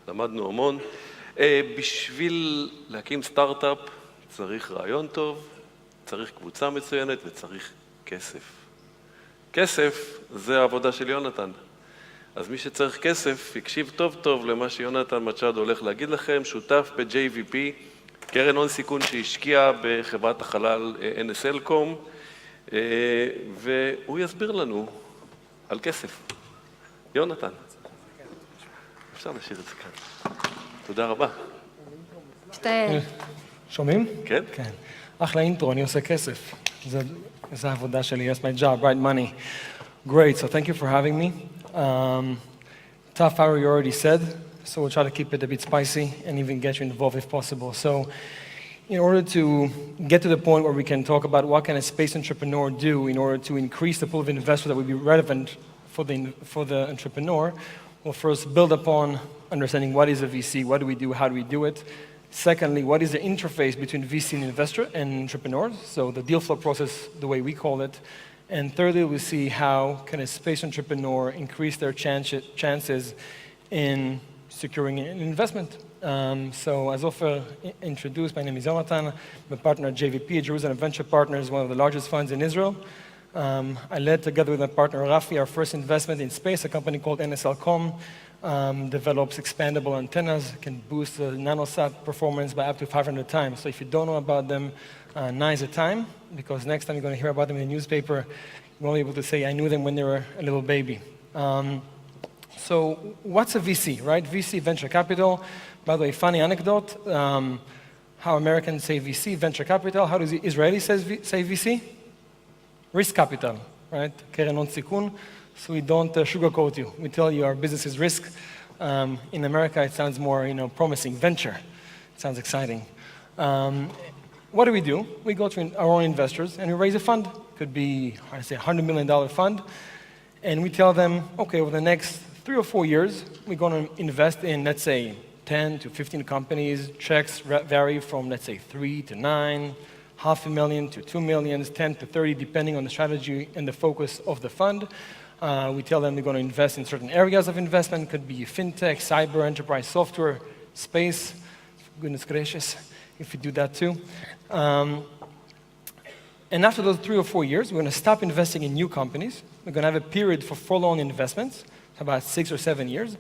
למדנו המון. בשביל להקים סטארט-אפ צריך רעיון טוב, צריך קבוצה מצוינת וצריך כסף. כסף זה העבודה של יונתן. אז מי שצריך כסף, יקשיב טוב טוב למה שיונתן מצ'ד הולך להגיד לכם, שותף ב-JVP, קרן הון סיכון שהשקיע בחברת החלל NSLcom, והוא יסביר לנו על כסף. יונתן, אפשר להשאיר את זה כאן. תודה רבה. משתעל. שומעים? כן. כן. אחלה אינטרו, אני עושה כסף. זה העבודה שלי, that's my job, right money. Great, so thank you for having me. Tough hour you already said, so we'll try to keep it a bit spicy and even get you involved if possible. So in order to get to the point where we can talk about what can a space entrepreneur do in order to increase the pool of investors that would be relevant for the entrepreneur, we'll first build upon understanding what is a VC, what do we do, how do we do it. Secondly, what is the interface between VC and investor and entrepreneurs, so the deal flow process, the way we call it. And thirdly, we'll see how can a space entrepreneur increase their chances in securing an investment. So as Ofer introduced, my name is Ynatan. I'm a partner at JVP, Jerusalem Venture Partners, one of the largest funds in Israel. I led together with my partner Rafi our first investment in space, a company called NSLcom. Develops expandable antennas, can boost the nanosat performance by up to 500 times. So if you don't know about them, now is the time, because next time you're going to hear about them in the newspaper, you won't be able to say, I knew them when they were a little baby. So what's a VC, right? VC, venture capital. By the way, funny anecdote, how Americans say VC, venture capital. How does the Israeli say VC? Risk capital, right? קרן הון סיכון. So we don't sugarcoat you. We tell you our business is risk. In America, it sounds more, promising. Venture. It sounds exciting. What do? We go to our own investors and we raise a fund. Could be, $100 million fund. And we tell them, okay, over the next 3 or 4 years, we're going to invest in, let's say, 10 to 15 companies. Checks vary from, let's say, 3 to 9, $500,000 to $2 million, 10 to 30, depending on the strategy and the focus of the fund. We tell them we're going to invest in certain areas of investment. Could be fintech, cyber, enterprise software, space. Goodness gracious, if you do that too. And after those 3 or 4 years, we're going to stop investing in new companies. We're going to have a period for follow-on investments, about 6 or 7 years.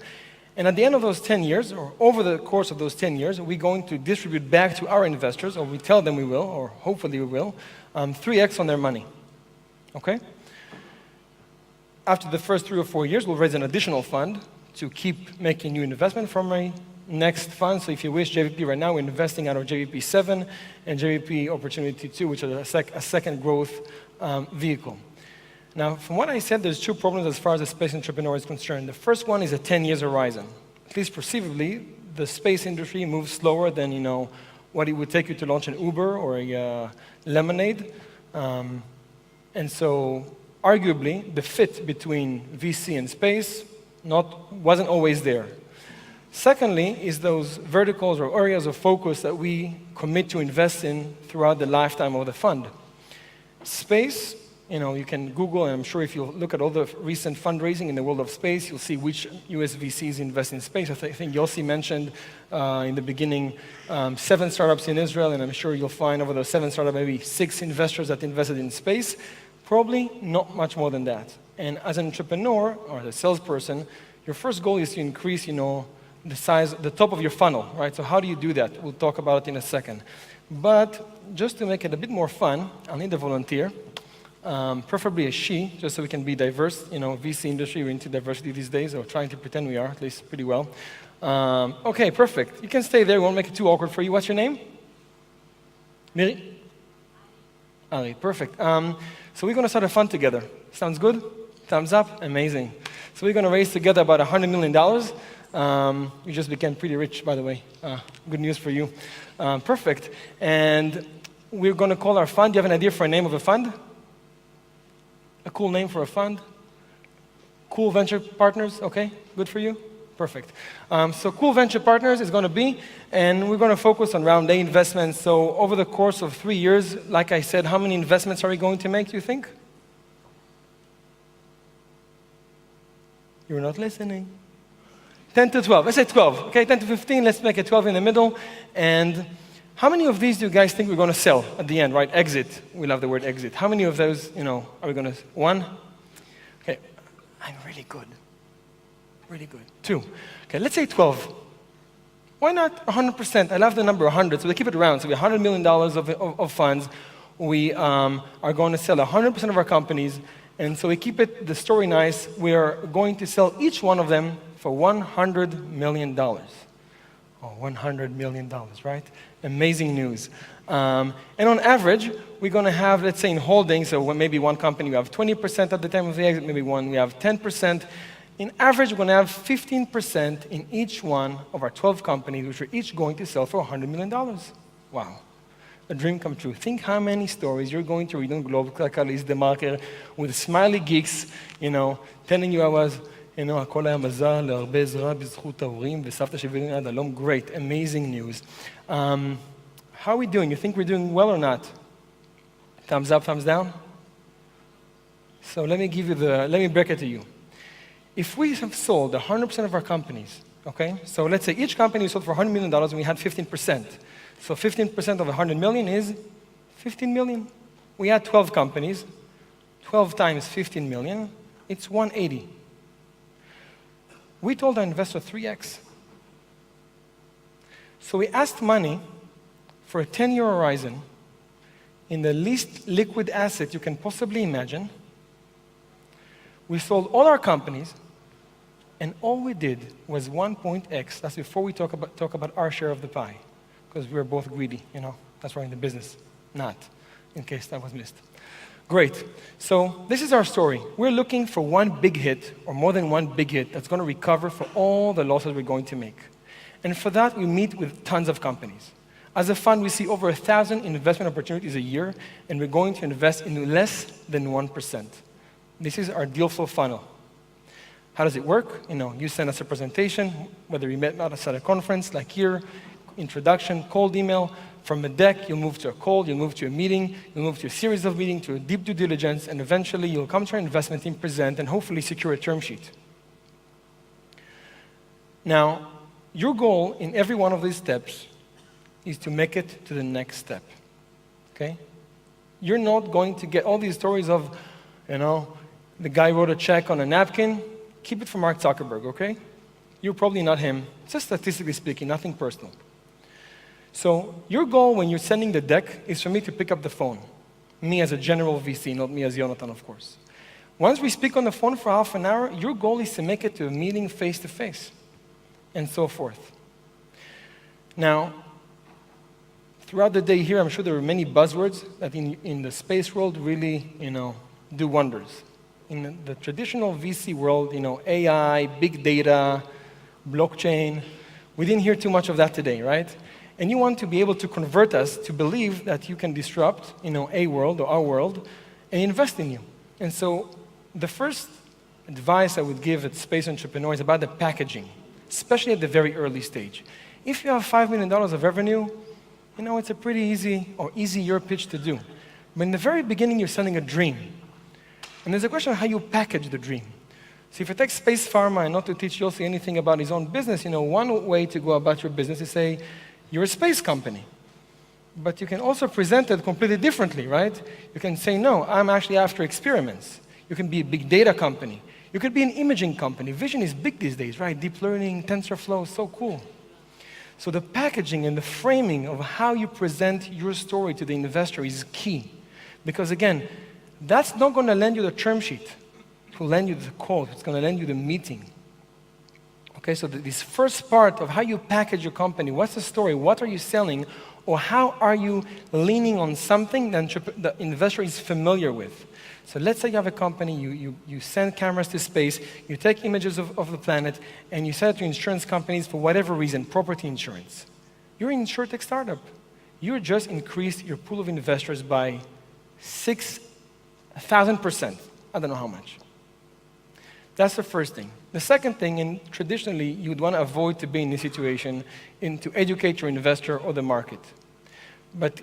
And at the end of those 10 years, or over the course of those 10 years, we're going to distribute back to our investors, or we tell them we will, or hopefully we will, 3x on their money. Okay? After the first 3 or 4 years, we'll raise an additional fund to keep making new investment from a next fund. So if you wish, JVP right now, we're investing out of JVP 7 and JVP Opportunity 2, which is a second growth vehicle. Now, from what I said, there's 2 problems as far as the space entrepreneur is concerned. The first one is a 10 years horizon. At least perceivably, the space industry moves slower than, what it would take you to launch an Uber or a Lemonade. And so, arguably, the fit between VC and space wasn't always there. Secondly, is those verticals or areas of focus that we commit to invest in throughout the lifetime of the fund. Space, you can Google, and I'm sure if you look at all the recent fundraising in the world of space, you'll see which US VCs invest in space. I think Yossi mentioned in the beginning 7 startups in Israel, and I'm sure you'll find over those 7 startups maybe 6 investors that invested in space. Probably not much more than that. And as an entrepreneur or as a salesperson, your first goal is to increase, the size, the top of your funnel, right? So how do you do that? We'll talk about it in a second. But just to make it a bit more fun, I'll need a volunteer, preferably a she, just so we can be diverse. VC industry, we're into diversity these days, or trying to pretend we are, at least pretty well. Okay, perfect. You can stay there. We won't make it too awkward for you. What's your name? Miri? Ali, perfect. So we're going to start a fund together. Sounds good? Thumbs up? Amazing. So we're going to raise together about $100 million. You just became pretty rich, by the way. Good news for you. Perfect. And we're going to call our fund. Do you have an idea for a name of a fund? A cool name for a fund? Cool Venture Partners? Okay, good for you? Perfect. So Cool Venture Partners is going to be, and we're going to focus on round A investments. So over the course of 3 years, like I said, how many investments are we going to make, you think? You're not listening. 10 to 12. Let's say 12. Okay, 10 to 15. Let's make it 12 in the middle. And how many of these do you guys think we're going to sell at the end, right? Exit. We love the word exit. How many of those, are we going to... One? Okay. I'm really good. Really good. Two. Okay, let's say 12. Why not 100%? I love the number 100, so we keep it round. So we have $100 million of funds. We are going to sell 100% of our companies. And so we keep the story nice. We are going to sell each one of them for $100 million. Oh, $100 million, right? Amazing news. And on average, we're going to have, let's say in holdings, so maybe one company we have 20% at the time of the exit, maybe one we have 10%. In average, we're going to have 15% in each one of our 12 companies, which we're each going to sell for $100 million. Wow. A dream come true. Think how many stories you're going to read on Globe, Kakalis, The Marker, with smiley geeks, telling you I was, הכל היה מזל, להרבה עזרה בזכות ההורים, וסבתא שהביאו עד הלום. Great, amazing news. How are we doing? You think we're doing well or not? Thumbs up, thumbs down? So let me break it to you. If we have sold 100% of our companies, okay? So let's say each company we sold for $100 million and we had 15%. So 15% of 100 million is 15 million. We had 12 companies. 12 times 15 million, it's 180. We told our investor 3x. So we asked money for a 10-year horizon in the least liquid asset you can possibly imagine. We sold all our companies, and all we did was 1.x. That's before we talk about our share of the pie, because we were both greedy, That's why we're in the business. Not, in case that was missed. Great. So this is our story. We're looking for one big hit, or more than one big hit, that's going to recover for all the losses we're going to make. And for that, we meet with tons of companies. As a fund, we see over 1,000 investment opportunities a year, and we're going to invest in less than 1%. This is our deal flow funnel. How does it work? You send us a presentation, whether you met us at a conference like here, introduction, cold email. From a deck, you'll move to a call, you'll move to a meeting, you'll move to a series of meetings, to a deep due diligence, and eventually you'll come to our investment team, present, and hopefully secure a term sheet. Now, your goal in every one of these steps is to make it to the next step, okay? You're not going to get all these stories of, the guy wrote a check on a napkin. Keep it from Mark Zuckerberg, okay? You're probably not him, just statistically speaking, nothing personal. So your goal when you're sending the deck is for me to pick up the phone. Me as a general VC, not me as Ynnotam, of course. Once we speak on the phone for half an hour, your goal is to make it to a meeting face-to-face, and so forth. Now, throughout the day here, I'm sure there are many buzzwords that in the space world really, do wonders. In the traditional VC world, AI, big data, blockchain, we didn't hear too much of that today, right? And you want to be able to convert us to believe that you can disrupt, a world or our world and invest in you. And so the first advice I would give at space entrepreneurs is about the packaging, especially at the very early stage. If you have $5 million of revenue, it's a pretty easier pitch to do. But in the very beginning, you're selling a dream. And there's a question of how you package the dream. So if you take Space Pharma, and not to teach Yossi anything about his own business, one way to go about your business is say, you're a space company. But you can also present it completely differently, right? You can say, no, I'm actually after experiments. You can be a big data company. You could be an imaging company. Vision is big these days, right? Deep learning, TensorFlow, so cool. So the packaging and the framing of how you present your story to the investor is key. Because again, that's not going to lend you the term sheet. It will lend you the quote. It's going to lend you the meeting. Okay, so this first part of how you package your company, what's the story, what are you selling, or how are you leaning on something that the investor is familiar with. So let's say you have a company, you send cameras to space, you take images of the planet, and you sell it to insurance companies for whatever reason, property insurance. You're an insurtech startup. You just increased your pool of investors by 1,000%. I don't know how much. That's the first thing. The second thing, and traditionally you would want to avoid to be in this situation, to educate your investor or the market. But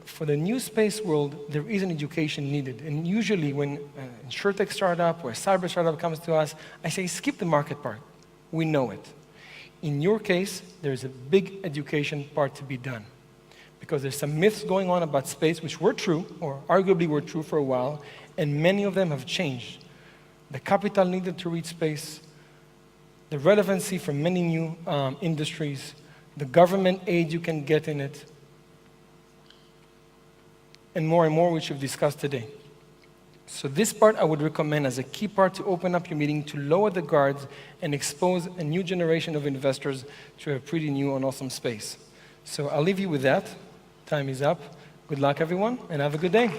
for the new space world, there is an education needed. And usually when an insurtech startup or a cyber startup comes to us, I say, skip the market part. We know it. In your case, there's a big education part to be done. Because there's some myths going on about space which were true, or arguably were true for a while, and many of them have changed. The capital needed to reach space, the relevancy for many new industries, the government aid you can get in it, and more which we've discussed today. So this part I would recommend as a key part to open up your meeting, to lower the guards and expose a new generation of investors to a pretty new and awesome space. So I'll leave you with that. Time is up. Good luck, everyone, and have a good day.